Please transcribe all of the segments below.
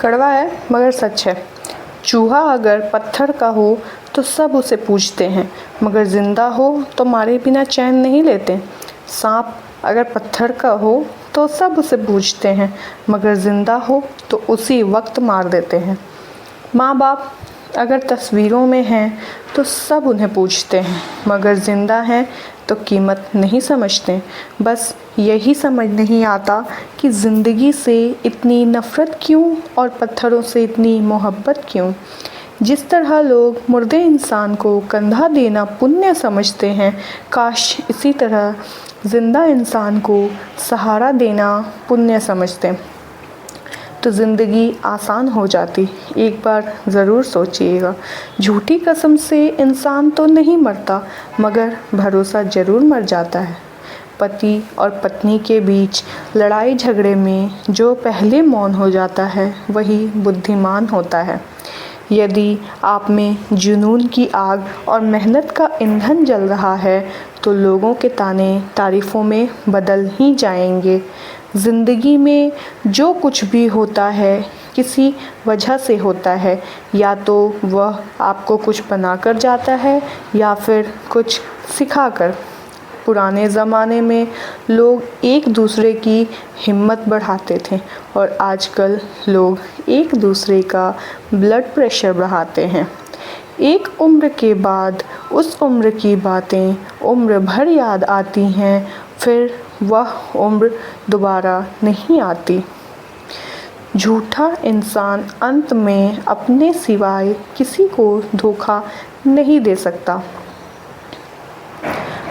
कड़वा है मगर सच है। चूहा अगर पत्थर का हो तो सब उसे पूजते हैं, मगर जिंदा हो तो मारे बिना चैन नहीं लेते। सांप अगर पत्थर का हो तो सब उसे पूजते हैं, मगर जिंदा हो तो उसी वक्त मार देते हैं। माँ बाप अगर तस्वीरों में हैं तो सब उन्हें पूजते हैं, मगर जिंदा हैं तो कीमत नहीं समझते। बस यही समझ नहीं आता कि ज़िंदगी से इतनी नफ़रत क्यों और पत्थरों से इतनी मोहब्बत क्यों। जिस तरह लोग मुर्दे इंसान को कंधा देना पुण्य समझते हैं, काश इसी तरह ज़िंदा इंसान को सहारा देना पुण्य समझते तो ज़िंदगी आसान हो जाती। एक बार ज़रूर सोचिएगा। झूठी कसम से इंसान तो नहीं मरता, मगर भरोसा ज़रूर मर जाता है। पति और पत्नी के बीच लड़ाई झगड़े में जो पहले मौन हो जाता है वही बुद्धिमान होता है। यदि आप में जुनून की आग और मेहनत का ईंधन जल रहा है तो लोगों के ताने तारीफ़ों में बदल ही जाएंगे। ज़िंदगी में जो कुछ भी होता है किसी वजह से होता है, या तो वह आपको कुछ बनाकर जाता है या फिर कुछ सिखाकर। पुराने ज़माने में लोग एक दूसरे की हिम्मत बढ़ाते थे और आजकल लोग एक दूसरे का ब्लड प्रेशर बढ़ाते हैं। एक उम्र के बाद उस उम्र की बातें उम्र भर याद आती हैं, फिर वह उम्र दोबारा नहीं आती। झूठा इंसान अंत में अपने सिवाय किसी को धोखा नहीं दे सकता।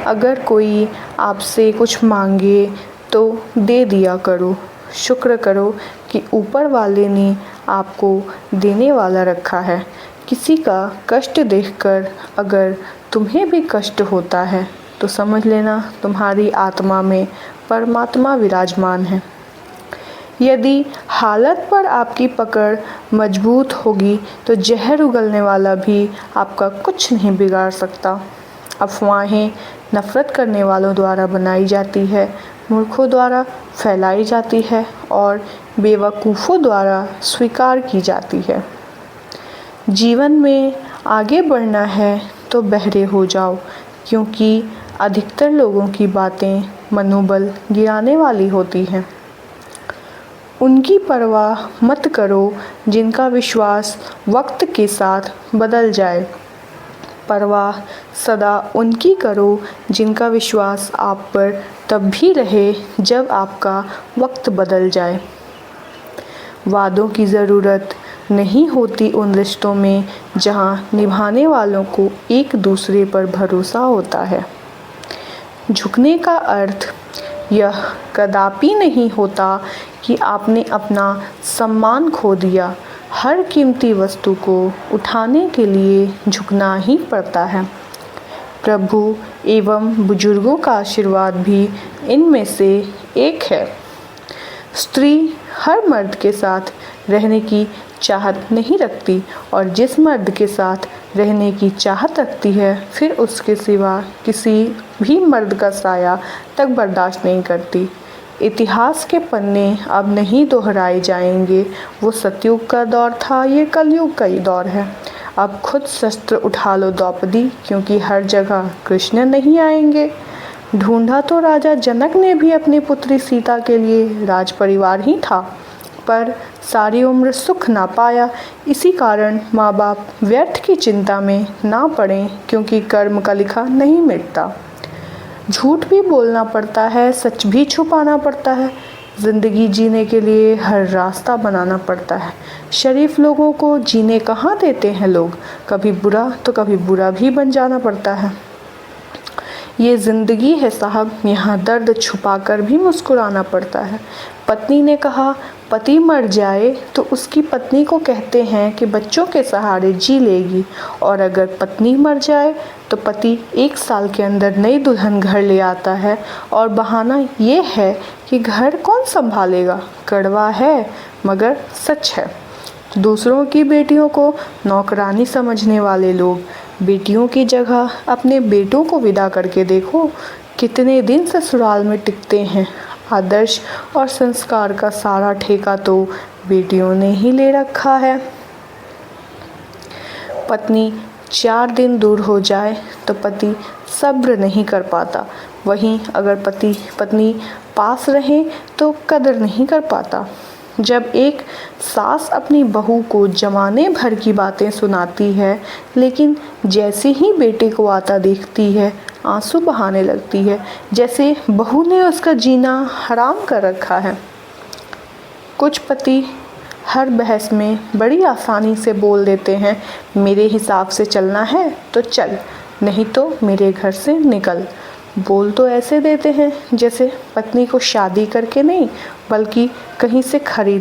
अगर कोई आपसे कुछ मांगे तो दे दिया करो। शुक्र करो कि ऊपर वाले ने आपको देने वाला रखा है। किसी का कष्ट देखकर अगर तुम्हें भी कष्ट होता है तो समझ लेना तुम्हारी आत्मा में परमात्मा विराजमान है। यदि हालत पर आपकी पकड़ मजबूत होगी तो जहर उगलने वाला भी आपका कुछ नहीं बिगाड़ सकता। अफवाहें नफ़रत करने वालों द्वारा बनाई जाती है, मूर्खों द्वारा फैलाई जाती है और बेवकूफ़ों द्वारा स्वीकार की जाती है। जीवन में आगे बढ़ना है तो बहरे हो जाओ, क्योंकि अधिकतर लोगों की बातें मनोबल गिराने वाली होती हैं। उनकी परवाह मत करो जिनका विश्वास वक्त के साथ बदल जाए। परवाह सदा उनकी करो जिनका विश्वास आप पर तब भी रहे जब आपका वक्त बदल जाए। वादों की ज़रूरत नहीं होती उन रिश्तों में जहां निभाने वालों को एक दूसरे पर भरोसा होता है। झुकने का अर्थ यह कदापि नहीं होता कि आपने अपना सम्मान खो दिया। हर कीमती वस्तु को उठाने के लिए झुकना ही पड़ता है। प्रभु एवं बुजुर्गों का आशीर्वाद भी इनमें से एक है। स्त्री हर मर्द के साथ रहने की चाहत नहीं रखती और जिस मर्द के साथ रहने की चाहत रखती है फिर उसके सिवा किसी भी मर्द का साया तक बर्दाश्त नहीं करती। इतिहास के पन्ने अब नहीं दोहराए जाएंगे। वो सतयुग का दौर था, ये कलयुग का ही दौर है। अब खुद शस्त्र उठा लो द्रौपदी, क्योंकि हर जगह कृष्ण नहीं आएंगे। ढूंढा तो राजा जनक ने भी अपनी पुत्री सीता के लिए राज परिवार ही था, पर सारी उम्र सुख ना पाया। इसी कारण माँ बाप व्यर्थ की चिंता में ना पड़ें, क्योंकि कर्म का लिखा नहीं मिटता। झूठ भी बोलना पड़ता है, सच भी छुपाना पड़ता है। ज़िंदगी जीने के लिए हर रास्ता बनाना पड़ता है। शरीफ लोगों को जीने कहाँ देते हैं लोग, कभी बुरा तो कभी बुरा भी बन जाना पड़ता है। ये ज़िंदगी है साहब, यहाँ दर्द छुपाकर भी मुस्कुराना पड़ता है। पत्नी ने कहा पति मर जाए तो उसकी पत्नी को कहते हैं कि बच्चों के सहारे जी लेगी, और अगर पत्नी मर जाए तो पति 1 साल के अंदर नई दुल्हन घर ले आता है और बहाना ये है कि घर कौन संभालेगा। कड़वा है मगर सच है। दूसरों की बेटियों को नौकरानी समझने वाले लोग बेटियों की जगह अपने बेटों को विदा करके देखो, कितने दिन ससुराल में टिकते हैं। आदर्श और संस्कार का सारा ठेका तो बेटियों ने ही ले रखा है। पत्नी 4 दिन दूर हो जाए तो पति सब्र नहीं कर पाता, वहीं अगर पत्नी पास रहे तो कदर नहीं कर पाता। जब एक सास अपनी बहू को जमाने भर की बातें सुनाती है, लेकिन जैसे ही बेटे को आता देखती है आंसू बहाने लगती है, जैसे बहू ने उसका जीना हराम कर रखा है। कुछ पति हर बहस में बड़ी आसानी से बोल देते हैं, मेरे हिसाब से चलना है तो चल, नहीं तो मेरे घर से निकल। बोल तो ऐसे देते हैं जैसे पत्नी को शादी करके नहीं बल्कि कहीं से खरीद